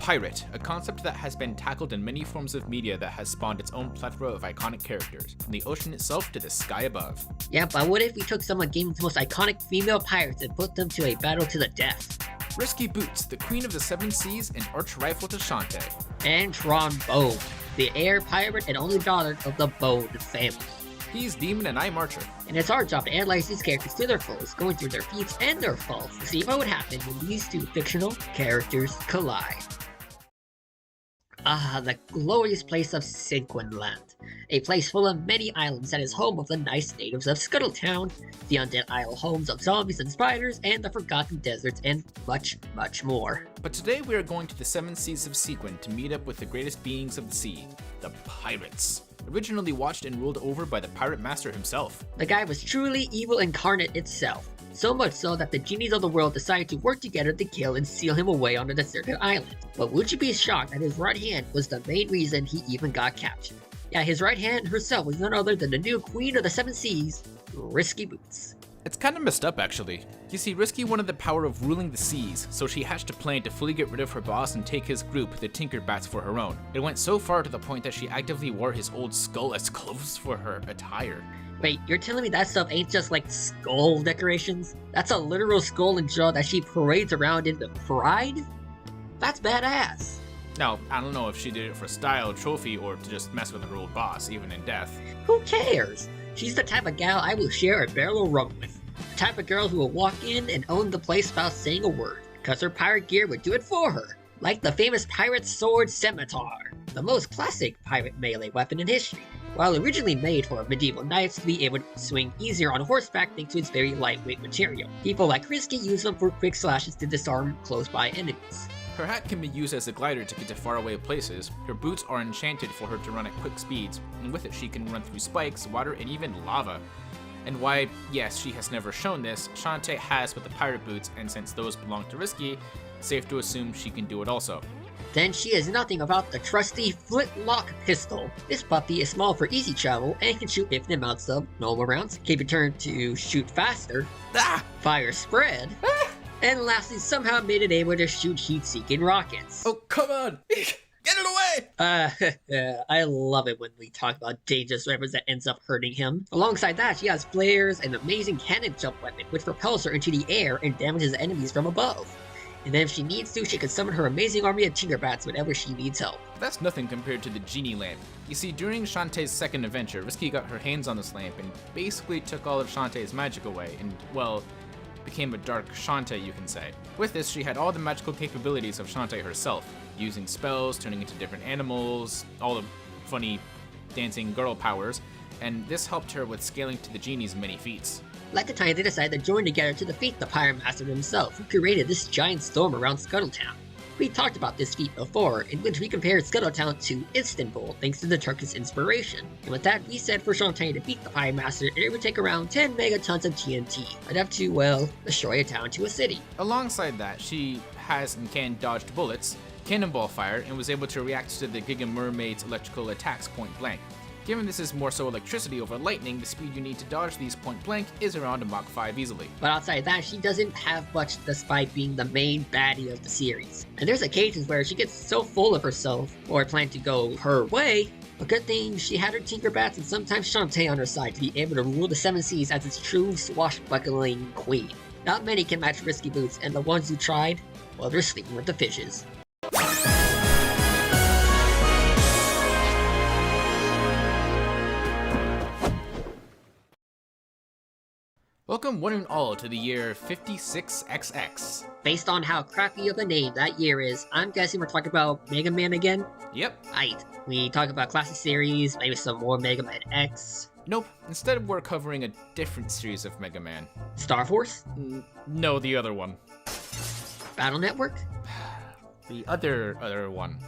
pirate, a concept that has been tackled in many forms of media that has spawned its own plethora of iconic characters, from the ocean itself to the sky above. Yeah, but what if we took some of gaming's most iconic female pirates and put them to a battle to the death? Risky Boots, the queen of the seven seas and arch rival to Shantae. And Tron Bonne, the heir pirate and only daughter of the Bonne family. He's Demon and I'm Archer. And it's our job to analyze these characters to their foes, going through their feats and their faults, to see what would happen when these two fictional characters collide. Ah, the glorious place of Cinquenland. A place full of many islands that is home of the nice natives of Scuttletown, the undead isle homes of zombies and spiders, and the forgotten deserts, and much, much more. But today we are going to the seven seas of Sequin to meet up with the greatest beings of the sea, the pirates. Originally watched and ruled over by the pirate master himself. The guy was truly evil incarnate itself. So much so that the genies of the world decided to work together to kill and seal him away on a deserted island. But would you be shocked that his right hand was the main reason he even got captured? Yeah, his right hand herself was none other than the new queen of the seven seas, Risky Boots. It's kind of messed up actually. You see, Risky wanted the power of ruling the seas, so she hatched a plan to fully get rid of her boss and take his group, the Tinkerbats, for her own. It went so far to the point that she actively wore his old skull as clothes for her attire. Wait, you're telling me that stuff ain't just like skull decorations? That's a literal skull and jaw that she parades around in the pride? That's badass. Now, I don't know if she did it for style, trophy, or to just mess with her old boss, even in death. Who cares? She's the type of gal I will share a barrel of rum with. The type of girl who will walk in and own the place without saying a word, because her pirate gear would do it for her. Like the famous pirate sword scimitar, the most classic pirate melee weapon in history. While originally made for medieval knights to be able to swing easier on horseback thanks to its very lightweight material, people like Risky use them for quick slashes to disarm close-by enemies. Her hat can be used as a glider to get to faraway places, her boots are enchanted for her to run at quick speeds, and with it she can run through spikes, water, and even lava. And why, yes, she has never shown this, Shantae has with the pirate boots, and since those belong to Risky, safe to assume she can do it also. Then she is nothing about the trusty flintlock pistol. This puppy is small for easy travel and can shoot infinite amounts of normal rounds, can be turned to shoot faster, fire spread, and lastly somehow made it able to shoot heat-seeking rockets. Oh, come on! Get it away! I love it when we talk about dangerous weapons that ends up hurting him. Alongside that, she has flares, an amazing cannon jump weapon which propels her into the air and damages enemies from above. And then if she needs to, she can summon her amazing army of Tinkerbats whenever she needs help. That's nothing compared to the genie lamp. You see, during Shantae's second adventure, Risky got her hands on this lamp and basically took all of Shantae's magic away and, well, became a dark Shantae, you can say. With this, she had all the magical capabilities of Shantae herself, using spells, turning into different animals, all the funny dancing girl powers, and this helped her with scaling to the genie's many feats. Like the time they decided to join together to defeat the Pirate Master himself, who created this giant storm around Scuttletown. We talked about this feat before, in which we compared Scuttletown to Istanbul thanks to the Turkish inspiration. And with that, we said for Shantae to beat the Pirate Master, it would take around 10 megatons of TNT, enough to, well, destroy a town to a city. Alongside that, she has and can dodge bullets, cannonball fire, and was able to react to the Giga Mermaid's electrical attacks point blank. Given this is more so electricity over lightning, the speed you need to dodge these point blank is around a Mach 5 easily. But outside that, she doesn't have much despite being the main baddie of the series. And there's occasions where she gets so full of herself, or planned to go her way, but good thing she had her Tinkerbats and sometimes Shantae on her side to be able to rule the seven seas as its true swashbuckling queen. Not many can match Risky Boots, and the ones who tried, well, they're sleeping with the fishes. Welcome one and all to the year 56XX. Based on how crappy of a name that year is, I'm guessing we're talking about Mega Man again? Yep. Aight. We talk about classic series, maybe some more Mega Man X. Nope. Instead we're covering a different series of Mega Man. Star Force? No, the other one. Battle Network? The other one.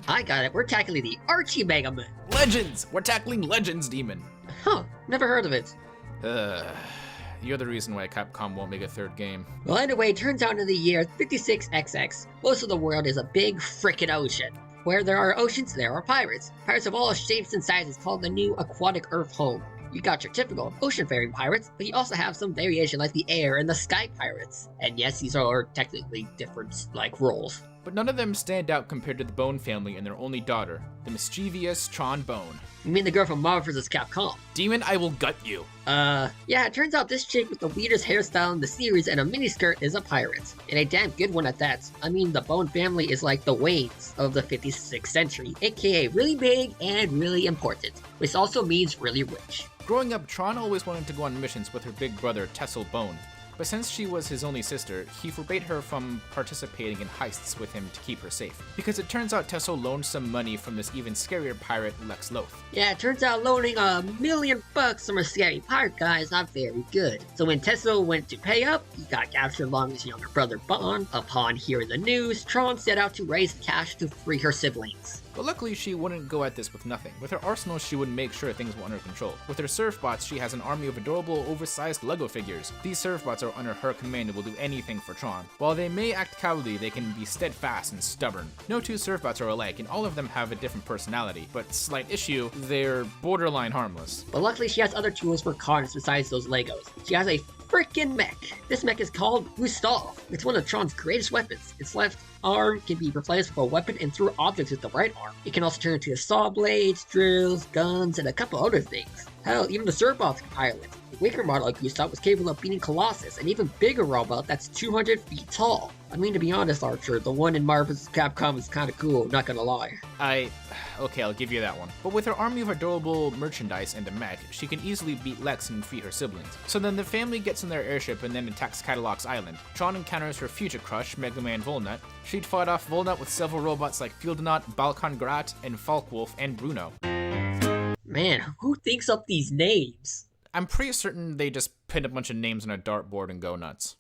I got it. We're tackling the Archie Mega Man. Legends! We're tackling Legends, Demon. Huh. Never heard of it. You're the reason why Capcom won't make a third game. Well, anyway, it turns out in the year 56XX, most of the world is a big frickin' ocean. Where there are oceans, there are pirates. Pirates of all shapes and sizes called the new aquatic Earth home. You got your typical ocean-faring pirates, but you also have some variation like the air and the sky pirates. And yes, these are technically different, like, roles. But none of them stand out compared to the Bonne family and their only daughter, the mischievous Tron Bonne. You mean the girl from Marvel vs. Capcom? Demon, I will gut you. Yeah, it turns out this chick with the weirdest hairstyle in the series and a miniskirt is a pirate. And a damn good one at that. I mean, the Bonne family is like the Waynes of the 56th century, aka really big and really important, which also means really rich. Growing up, Tron always wanted to go on missions with her big brother, Tessel Bonne. But since she was his only sister, he forbade her from participating in heists with him to keep her safe. Because it turns out Tessel loaned some money from this even scarier pirate, Lex Loth. Yeah, it turns out loaning $1 million from a scary pirate guy is not very good. So when Tessel went to pay up, he got captured along with his younger brother Bonne. Upon hearing the news, Tron set out to raise cash to free her siblings. But luckily, she wouldn't go at this with nothing. With her arsenal, she would make sure things were under control. With her surfbots, she has an army of adorable, oversized Lego figures. These surfbots are under her command and will do anything for Tron. While they may act cowardly, they can be steadfast and stubborn. No two surfbots are alike, and all of them have a different personality. But slight issue, they're borderline harmless. But luckily, she has other tools for cons besides those Legos. She has a freaking mech. This mech is called Gustav. It's one of Tron's greatest weapons. Its left arm can be replaced with a weapon and throw objects with the right arm. It can also turn into saw blades, drills, guns, and a couple other things. Hell, even the surfbots can pilot. The weaker model of Gustav was capable of beating Colossus, an even bigger robot that's 200 feet tall. I mean, to be honest, Archer, the one in Marvel vs. Capcom is kinda cool, not gonna lie. Okay, I'll give you that one. But with her army of adorable merchandise and a mech, she can easily beat Lex and free her siblings. So then the family gets in their airship and then attacks Cadillac's island. Tron encounters her future crush, Mega Man Volnut. She'd fought off Volnut with several robots like Fieldnut, Balkan Grat, and Falkwolf, and Bruno. Man, who thinks up these names? I'm pretty certain they just pinned a bunch of names on a dartboard and go nuts.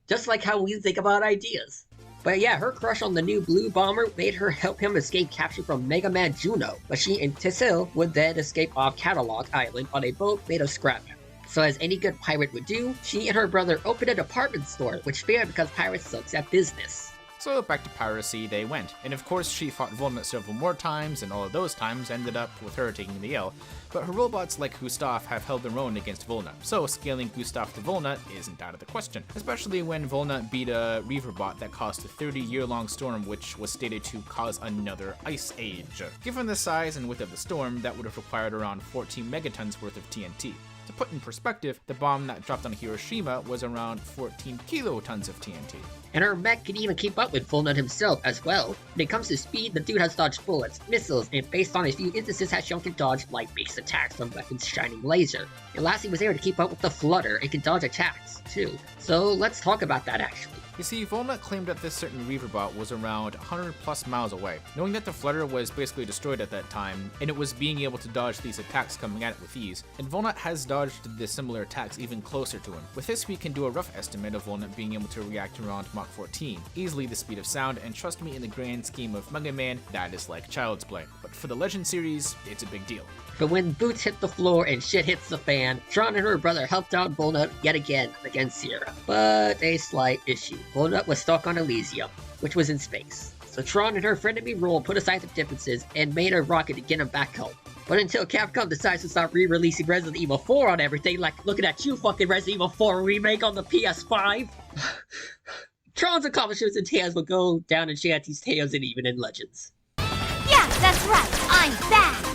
Just like how we think about ideas. But yeah, her crush on the new blue bomber made her help him escape capture from Mega Man Juno, but she and Tessel would then escape off Cadillac Island on a boat made of scrap metal. So as any good pirate would do, she and her brother opened a department store, which failed because pirates sucks at business. So back to piracy they went, and of course she fought Volnut several more times, and all of those times ended up with her taking the L. But her robots like Gustav have held their own against Volnut, so scaling Gustav to Volnut isn't out of the question, especially when Volnut beat a Reaverbot that caused a 30-year-long storm which was stated to cause another ice age. Given the size and width of the storm, that would have required around 14 megatons worth of TNT. To put in perspective, the bomb that dropped on Hiroshima was around 14 kilotons of TNT. And her mech can even keep up with Volnut himself as well. When it comes to speed, the dude has dodged bullets, missiles, and based on a few instances has shown to dodge light-based attacks from weapons shining laser. And lastly was able to keep up with the Flutter and can dodge attacks, too. So let's talk about that actually. You see, Volnut claimed that this certain Reaverbot was around 100 plus miles away. Knowing that the Flutter was basically destroyed at that time, and it was being able to dodge these attacks coming at it with ease, and Volnut has dodged the similar attacks even closer to him. With this, we can do a rough estimate of Volnut being able to react around Mach 14, easily the speed of sound, and trust me, in the grand scheme of Mega Man, that is like child's play. But for the Legend series, it's a big deal. But when boots hit the floor and shit hits the fan, Tron and her brother helped out Volnut yet again against Sierra. But a slight issue. Volnut was stuck on Elysium, which was in space. So Tron and her frenemy role put aside the differences and made a rocket to get him back home. But until Capcom decides to start re-releasing Resident Evil 4 on everything, like looking at you fucking Resident Evil 4 remake on the PS5, Tron's accomplishments and tales will go down in Shanty's tales and even in Legends. Yeah, that's right, I'm back!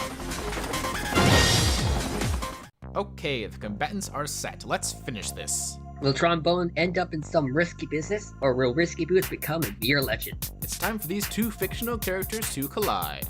Okay, the combatants are set. Let's finish this. Will Tron Bonne end up in some risky business, or will Risky Boots become a mere legend? It's time for these two fictional characters to collide.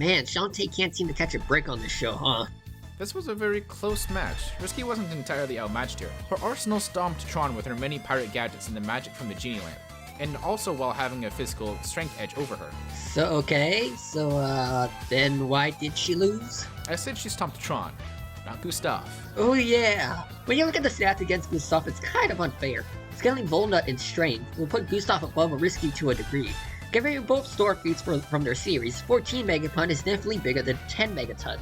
Man, Shantae can't seem to catch a break on this show, huh? This was a very close match. Risky wasn't entirely outmatched here. Her arsenal stomped Tron with her many pirate gadgets and the magic from the genie lamp, and also while having a physical strength edge over her. Then why did she lose? I said she stomped Tron, not Gustav. Oh yeah! When you look at the stats against Gustav, it's kind of unfair. Scaling Volnut in strength will put Gustav above Risky to a degree. Comparing both store feats from their series, 14 Megaton is definitely bigger than 10 Megatons.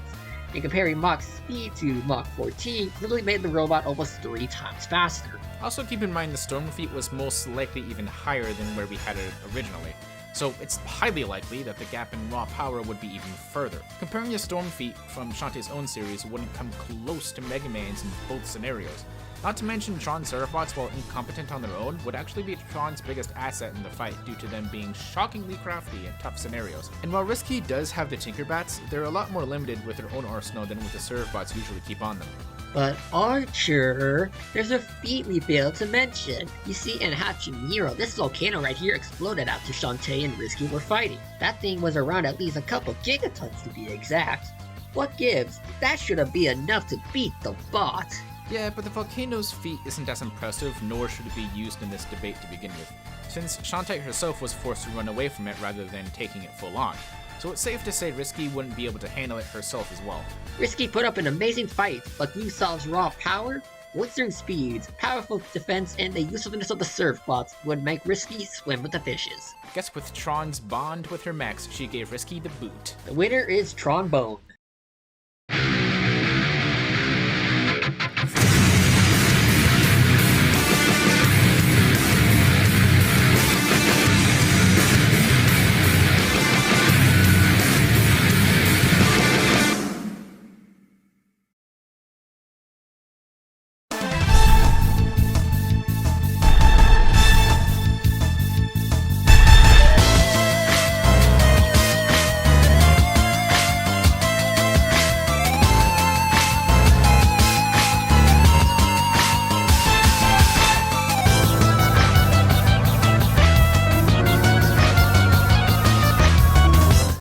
And comparing Mach speed to Mach 14 literally made the robot almost 3 times faster. Also keep in mind the storm feat was most likely even higher than where we had it originally, so it's highly likely that the gap in raw power would be even further. Comparing the storm feat from Shantae's own series wouldn't come close to Mega Man's in both scenarios. Not to mention Tron's Seraphots, while incompetent on their own, would actually be Tron's biggest asset in the fight due to them being shockingly crafty in tough scenarios. And while Risky does have the Tinkerbats, they're a lot more limited with their own arsenal than with the Seraphots usually keep on them. But Archer, there's a feat we failed to mention. You see, in Hachimiro, this volcano right here exploded after Shantae and Risky were fighting. That thing was around at least a couple gigatons to be exact. What gives? That shouldn't be enough to beat the bot. Yeah, but the volcano's feat isn't as impressive, nor should it be used in this debate to begin with, since Shantae herself was forced to run away from it rather than taking it full on. So it's safe to say Risky wouldn't be able to handle it herself as well. Risky put up an amazing fight, but Gustav's raw power, blistering speeds, powerful defense, and the usefulness of the surf bots would make Risky swim with the fishes. Guess with Tron's bond with her mechs, she gave Risky the boot. The winner is Tron Bonne.